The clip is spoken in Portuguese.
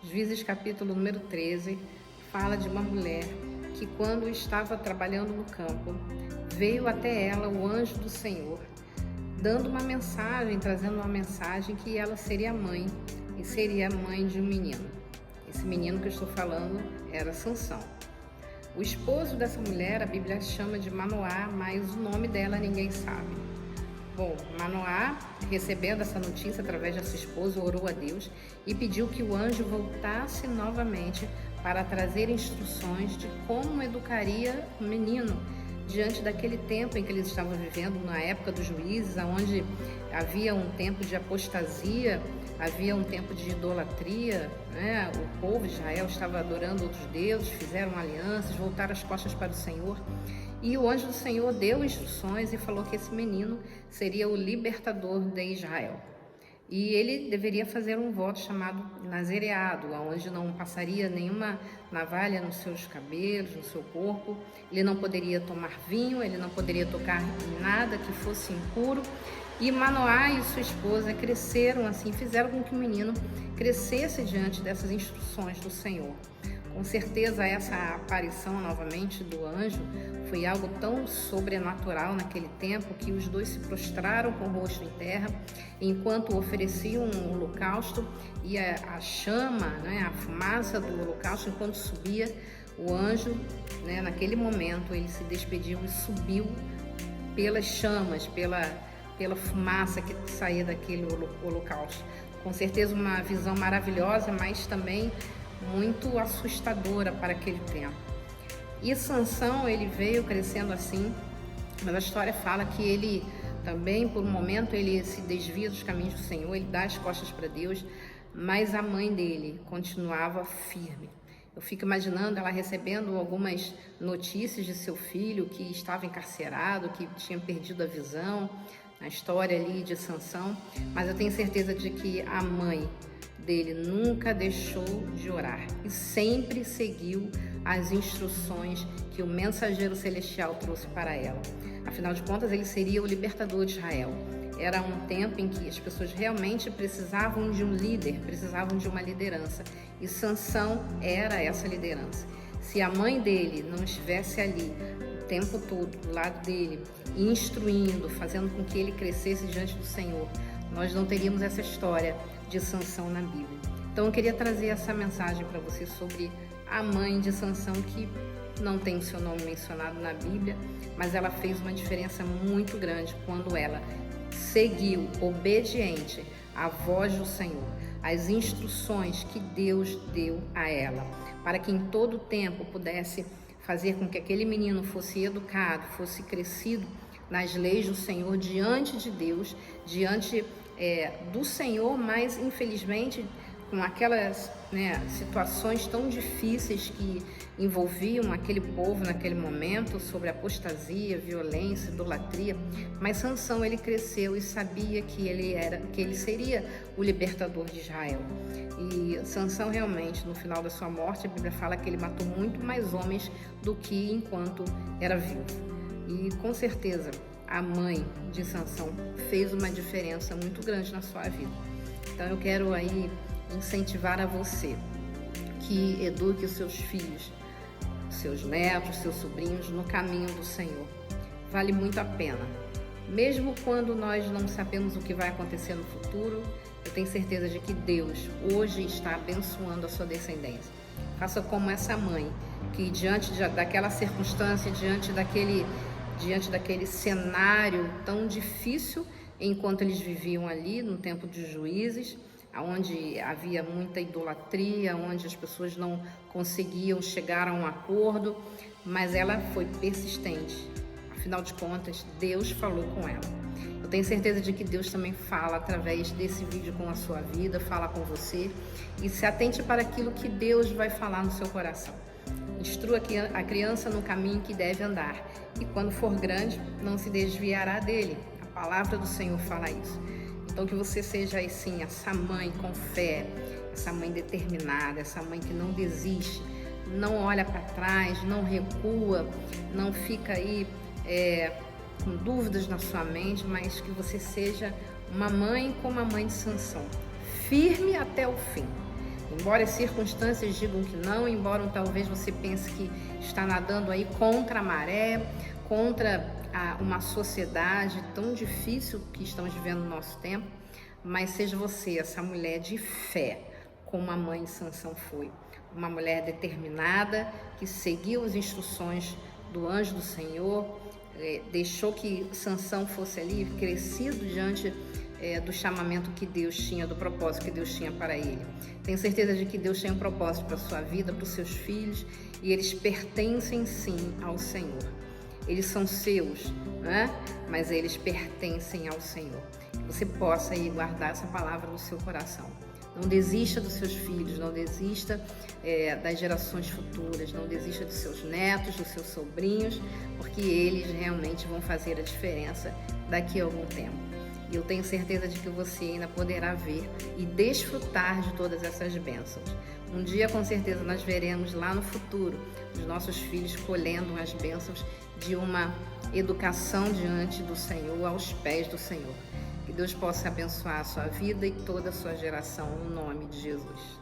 Juízes capítulo número 13, fala de uma mulher que quando estava trabalhando no campo, veio até ela o anjo do Senhor, dando uma mensagem, trazendo uma mensagem que ela seria mãe e seria mãe de um menino. Esse menino que eu estou falando era Sansão. O esposo dessa mulher, a Bíblia chama de Manoá, mas o nome dela ninguém sabe. Bom, Manoá, recebendo essa notícia através da sua esposa, orou a Deus e pediu que o anjo voltasse novamente para trazer instruções de como educaria o menino diante daquele tempo em que eles estavam vivendo, na época dos juízes, onde havia um tempo de apostasia, havia um tempo de idolatria, né? O povo de Israel estava adorando outros deuses, fizeram alianças, voltaram as costas para o Senhor. E o anjo do Senhor deu instruções e falou que esse menino seria o libertador de Israel. E ele deveria fazer um voto chamado nazereado, onde não passaria nenhuma navalha nos seus cabelos, no seu corpo. Ele não poderia tomar vinho, ele não poderia tocar em nada que fosse impuro. E Manoá e sua esposa cresceram assim, fizeram com que o menino crescesse diante dessas instruções do Senhor. Com certeza essa aparição novamente do anjo foi algo tão sobrenatural naquele tempo que os dois se prostraram com o rosto em terra enquanto ofereciam um holocausto e a chama, né, a fumaça do holocausto, enquanto subia, o anjo, né, naquele momento ele se despediu e subiu pelas chamas, pela fumaça que saía daquele holocausto. Com certeza uma visão maravilhosa, mas também muito assustadora para aquele tempo. E Sansão, ele veio crescendo assim, mas a história fala que ele também, por um momento, ele se desvia dos caminhos do Senhor, ele dá as costas para Deus, mas a mãe dele continuava firme. Eu fico imaginando ela recebendo algumas notícias de seu filho que estava encarcerado, que tinha perdido a visão, a história ali de Sansão, mas eu tenho certeza de que a mãe dele nunca deixou de orar e sempre seguiu as instruções que o mensageiro celestial trouxe para ela. Afinal de contas, ele seria o libertador de Israel. Era um tempo em que as pessoas realmente precisavam de um líder, precisavam de uma liderança, e Sansão era essa liderança. Se a mãe dele não estivesse ali o tempo todo do lado dele, instruindo, fazendo com que ele crescesse diante do Senhor, nós não teríamos essa história de Sansão na Bíblia. Então eu queria trazer essa mensagem para você sobre a mãe de Sansão, que não tem o seu nome mencionado na Bíblia, mas ela fez uma diferença muito grande quando ela seguiu, obediente, à voz do Senhor, as instruções que Deus deu a ela, para que em todo tempo pudesse fazer com que aquele menino fosse educado, fosse crescido nas leis do Senhor, diante de Deus, diante do Senhor, mas infelizmente com aquelas situações tão difíceis que envolviam aquele povo naquele momento, sobre apostasia, violência, idolatria. Mas Sansão, ele cresceu e sabia que ele seria o libertador de Israel. E Sansão realmente, no final da sua morte, a Bíblia fala que ele matou muito mais homens do que enquanto era vivo. E com certeza a mãe de Sansão fez uma diferença muito grande na sua vida. Então eu quero aí incentivar a você que eduque os seus filhos, seus netos, seus sobrinhos no caminho do Senhor. Vale muito a pena. Mesmo quando nós não sabemos o que vai acontecer no futuro, eu tenho certeza de que Deus hoje está abençoando a sua descendência. Faça como essa mãe, que diante daquela circunstância, diante daquele cenário tão difícil, enquanto eles viviam ali no tempo dos juízes, onde havia muita idolatria, onde as pessoas não conseguiam chegar a um acordo, mas ela foi persistente. Afinal de contas, Deus falou com ela. Eu tenho certeza de que Deus também fala através desse vídeo com a sua vida, fala com você, e se atente para aquilo que Deus vai falar no seu coração. Instrua a criança no caminho que deve andar, e quando for grande, não se desviará dele. A palavra do Senhor fala isso. Então que você seja assim, essa mãe com fé, essa mãe determinada, essa mãe que não desiste, não olha para trás, não recua, não fica aí com dúvidas na sua mente, mas que você seja uma mãe como a mãe de Sansão, firme até o fim. Embora as circunstâncias digam que não, embora talvez você pense que está nadando aí contra a maré, contra uma sociedade tão difícil que estamos vivendo no nosso tempo, mas seja você essa mulher de fé, como a mãe de Sansão foi. Uma mulher determinada, que seguiu as instruções do anjo do Senhor, deixou que Sansão fosse ali crescido diante do chamamento que Deus tinha, do propósito que Deus tinha para ele. Tenho certeza de que Deus tem um propósito para a sua vida, para os seus filhos, e eles pertencem sim ao Senhor. Eles são seus, né? Mas eles pertencem ao Senhor. Que você possa aí guardar essa palavra no seu coração. Não desista dos seus filhos, não desista das gerações futuras, não desista dos seus netos, dos seus sobrinhos, porque eles realmente vão fazer a diferença daqui a algum tempo. E eu tenho certeza de que você ainda poderá ver e desfrutar de todas essas bênçãos. Um dia, com certeza, nós veremos lá no futuro os nossos filhos colhendo as bênçãos de uma educação diante do Senhor, aos pés do Senhor. Que Deus possa abençoar a sua vida e toda a sua geração, no nome de Jesus.